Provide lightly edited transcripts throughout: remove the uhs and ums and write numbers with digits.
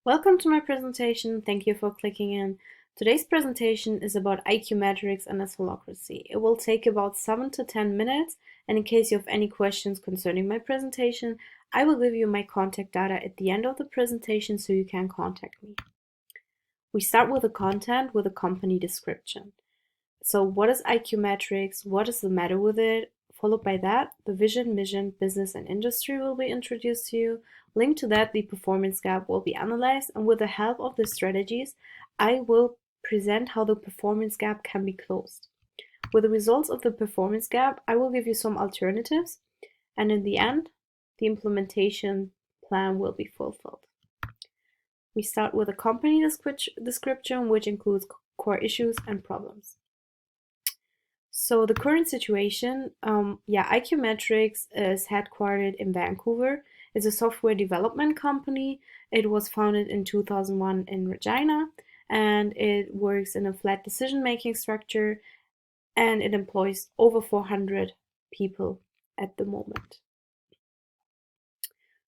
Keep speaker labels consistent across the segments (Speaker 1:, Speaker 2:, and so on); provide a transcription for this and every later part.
Speaker 1: Welcome to my presentation. Thank you for clicking in. Today's presentation is about iQmetrix and its Holacracy. It will take about 7 to 10 minutes, and in case you have any questions concerning my presentation, I will give you my contact data at the end of the presentation so you can contact me. We start with the content with a company description. So what is iQmetrix? What is the matter with it? Followed by that, the vision, mission, business, and industry will be introduced to you. Linked to that, the performance gap will be analyzed, and with the help of the strategies, I will present how the performance gap can be closed. With the results of the performance gap, I will give you some alternatives, and in the end, the implementation plan will be fulfilled. We start with a company description, which includes core issues and problems. So the current situation, iQmetrix is headquartered in Vancouver. It's a software development company. It was founded in 2001 in Regina, and it works in a flat decision-making structure, and it employs over 400 people at the moment.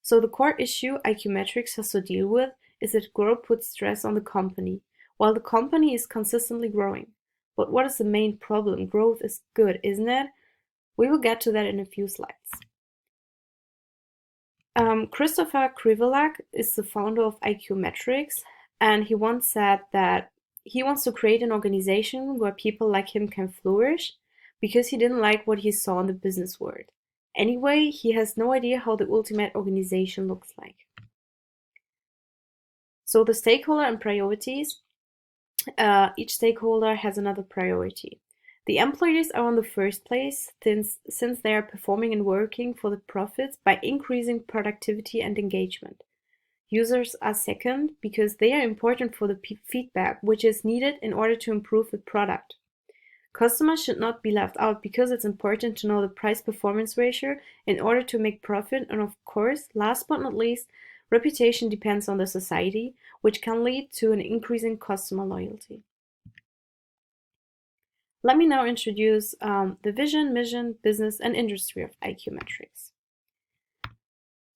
Speaker 1: So the core issue iQmetrix has to deal with is that growth puts stress on the company, while the company is consistently growing. But what is the main problem? Growth is good, isn't it? We will get to that in a few slides. Christopher Krivelak is the founder of iQmetrix, and he once said that he wants to create an organization where people like him can flourish because he didn't like what he saw in the business world. Anyway, he has no idea how the ultimate organization looks like. So the stakeholder and priorities. Each stakeholder has another priority. The employees are on the first place since they are performing and working for the profits by increasing productivity and engagement. Users are second because they are important for the feedback which is needed in order to improve the product. Customers should not be left out because it's important to know the price-performance ratio in order to make profit, and of course, last but not least, reputation depends on the society, which can lead to an increasing customer loyalty. Let me now introduce the vision, mission, business, and industry of iQmetrix.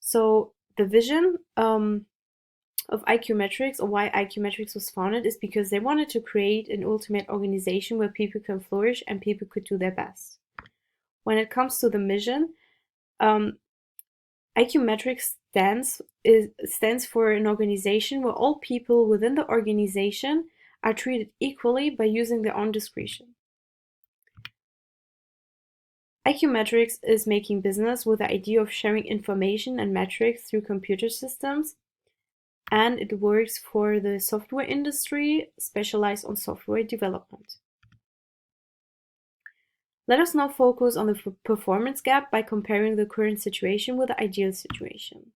Speaker 1: So the vision of iQmetrix, or why iQmetrix was founded, is because they wanted to create an ultimate organization where people can flourish and people could do their best. When it comes to the mission, iQmetrix stands for an organization where all people within the organization are treated equally by using their own discretion. iQmetrix is making business with the idea of sharing information and metrics through computer systems, and it works for the software industry specialized on software development. Let us now focus on the performance gap by comparing the current situation with the ideal situation.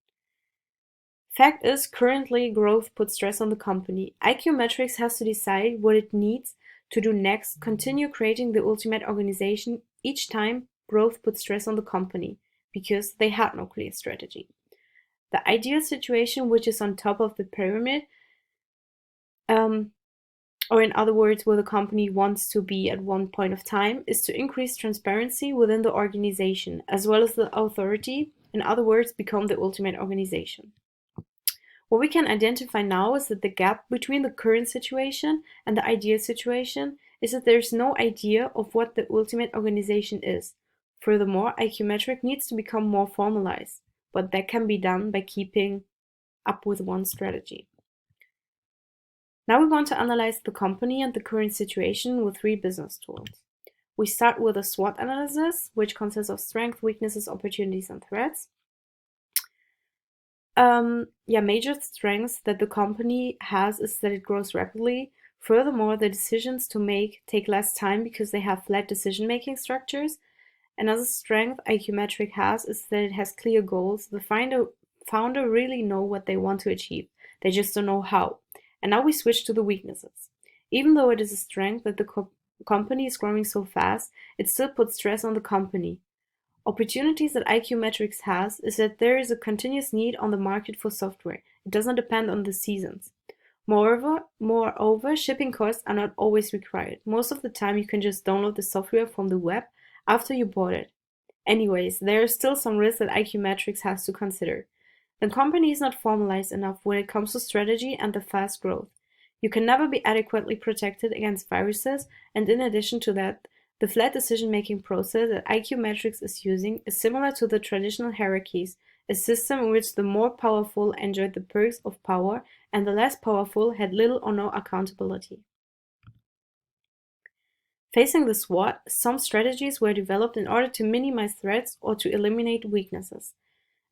Speaker 1: Fact is, currently growth puts stress on the company. iQmetrix has to decide what it needs to do next, continue creating the ultimate organization each time growth puts stress on the company, because they had no clear strategy. The ideal situation, which is on top of the pyramid, or in other words, where the company wants to be at one point of time, is to increase transparency within the organization, as well as the authority, in other words, become the ultimate organization. What we can identify now is that the gap between the current situation and the ideal situation is that there's no idea of what the ultimate organization is. Furthermore, iQmetrix needs to become more formalized, but that can be done by keeping up with one strategy. Now we want to analyze the company and the current situation with 3 business tools. We start with a SWOT analysis, which consists of strengths, weaknesses, opportunities, and threats. Major strengths that the company has is that it grows rapidly. Furthermore, the decisions to make take less time because they have flat decision-making structures. Another strength iQmetrix has is that it has clear goals. The founder really know what they want to achieve. They just don't know how. And now we switch to the weaknesses. Even though it is a strength that the company is growing so fast, it still puts stress on the company. Opportunities that iQmetrix has is that there is a continuous need on the market for software. It doesn't depend on the seasons. Moreover, shipping costs are not always required. Most of the time you can just download the software from the web after you bought it. Anyways, there are still some risks that iQmetrix has to consider. The company is not formalized enough when it comes to strategy and the fast growth. You can never be adequately protected against viruses, and in addition to that, the flat decision-making process that iQmetrix is using is similar to the traditional hierarchies, a system in which the more powerful enjoyed the perks of power and the less powerful had little or no accountability. Facing the SWOT, some strategies were developed in order to minimize threats or to eliminate weaknesses.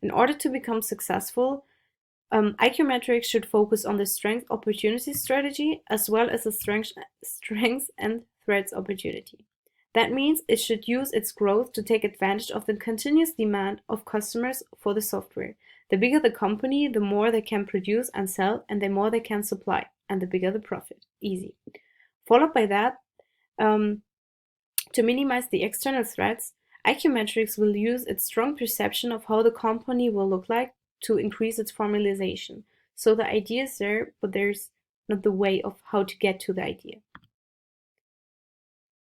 Speaker 1: In order to become successful, iQmetrix should focus on the strength-opportunity strategy as well as the strengths and threats opportunity. That means it should use its growth to take advantage of the continuous demand of customers for the software. The bigger the company, the more they can produce and sell, and the more they can supply, and the bigger the profit. Easy. Followed by that, to minimize the external threats, iQmetrix will use its strong perception of how the company will look like to increase its formalization. So the idea is there, but there's not the way of how to get to the idea.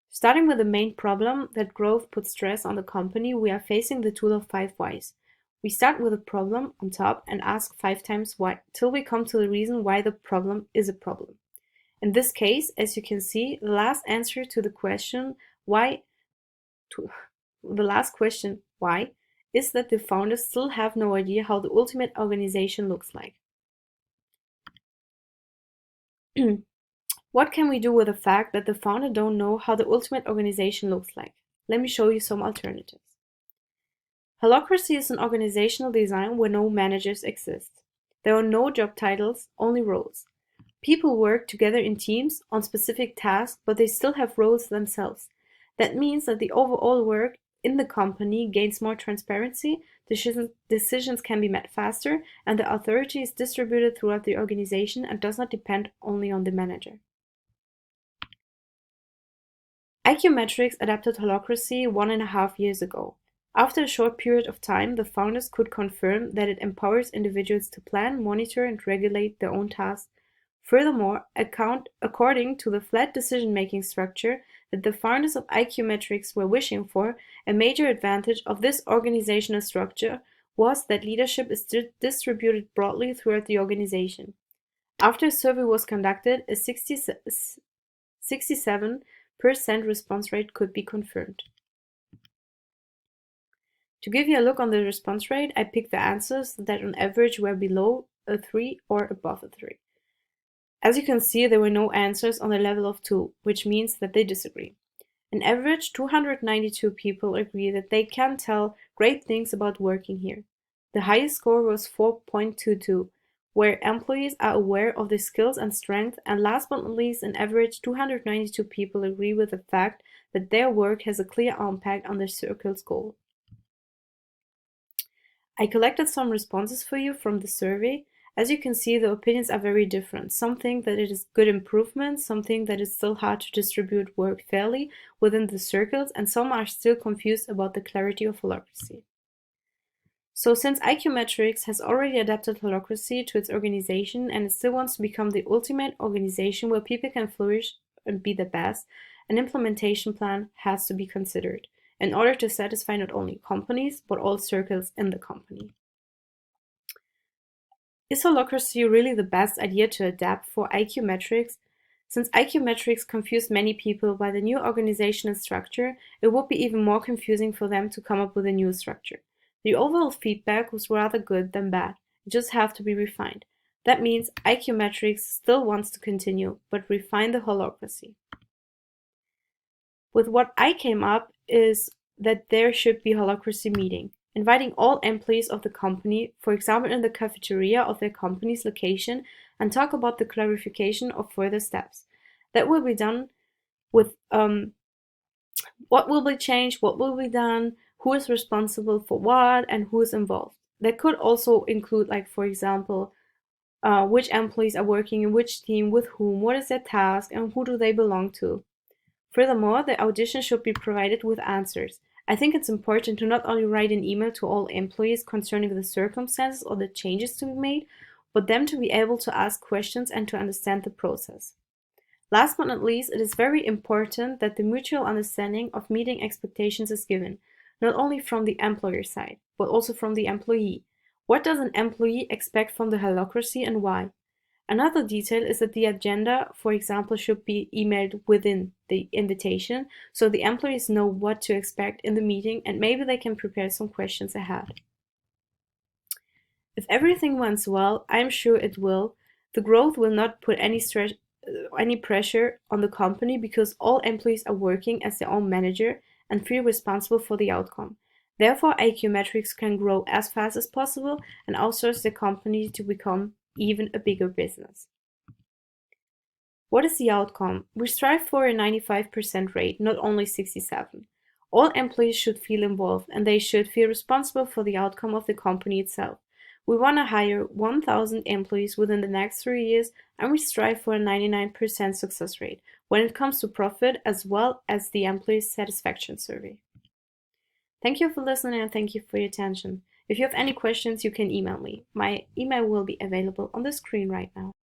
Speaker 1: Starting with the main problem that growth puts stress on the company, we are facing the tool of 5 whys. We start with a problem on top and ask 5 times why, till we come to the reason why the problem is a problem. In this case, as you can see, the last answer to the question why, is that the founders still have no idea how the ultimate organization looks like. What can we do with the fact that the founder don't know how the ultimate organization looks like? Let me show you some alternatives. Holacracy is an organizational design where no managers exist. There are no job titles, only roles. People work together in teams on specific tasks, but they still have roles themselves. That means that the overall work in the company gains more transparency, decisions can be made faster, and the authority is distributed throughout the organization and does not depend only on the manager. iQmetrix adapted Holacracy 1.5 years ago. After a short period of time, the founders could confirm that it empowers individuals to plan, monitor, and regulate their own tasks. Furthermore, according to the flat decision-making structure that the founders of iQmetrix were wishing for, a major advantage of this organizational structure was that leadership is distributed broadly throughout the organization. After a survey was conducted, a 67% response rate could be confirmed. To give you a look on the response rate, I picked the answers that on average were below a 3 or above a 3. As you can see, there were no answers on the level of 2, which means that they disagree. On average, 292 people agree that they can tell great things about working here. The highest score was 4.22, where employees are aware of their skills and strengths, and last but not least, on average, 292 people agree with the fact that their work has a clear impact on their circle's goal. I collected some responses for you from the survey. As you can see, the opinions are very different. Some think that it is good improvement, some think that it's still hard to distribute work fairly within the circles, and some are still confused about the clarity of Holacracy. So since iQmetrix has already adapted Holacracy to its organization and it still wants to become the ultimate organization where people can flourish and be the best, an implementation plan has to be considered in order to satisfy not only companies, but all circles in the company. Is Holacracy really the best idea to adapt for iQmetrix? Since iQmetrix confused many people by the new organizational structure, it would be even more confusing for them to come up with a new structure. The overall feedback was rather good than bad. It just have to be refined. That means iQmetrix still wants to continue, but refine the Holacracy. With what I came up is that there should be Holacracy meeting, inviting all employees of the company, for example in the cafeteria of their company's location, and talk about the clarification of further steps. That will be done with what will be changed, what will be done, who is responsible for what, and who is involved. That could also include, like, for example, which employees are working in which team, with whom, what is their task, and who do they belong to. Furthermore, the audition should be provided with answers. I think it's important to not only write an email to all employees concerning the circumstances or the changes to be made, but them to be able to ask questions and to understand the process. Last but not least, it is very important that the mutual understanding of meeting expectations is given, not only from the employer side, but also from the employee. What does an employee expect from the Holacracy and why? Another detail is that the agenda, for example, should be emailed within the invitation, so the employees know what to expect in the meeting and maybe they can prepare some questions ahead. If everything runs well, I'm sure it will, the growth will not put any pressure on the company because all employees are working as their own manager and feel responsible for the outcome. Therefore, iQmetrix can grow as fast as possible and outsource the company to become even a bigger business. What is the outcome? We strive for a 95% rate, not only 67. All employees should feel involved and they should feel responsible for the outcome of the company itself. We want to hire 1,000 employees within the next 3 years and we strive for a 99% success rate when it comes to profit as well as the employee satisfaction survey. Thank you for listening and thank you for your attention. If you have any questions, you can email me. My email will be available on the screen right now.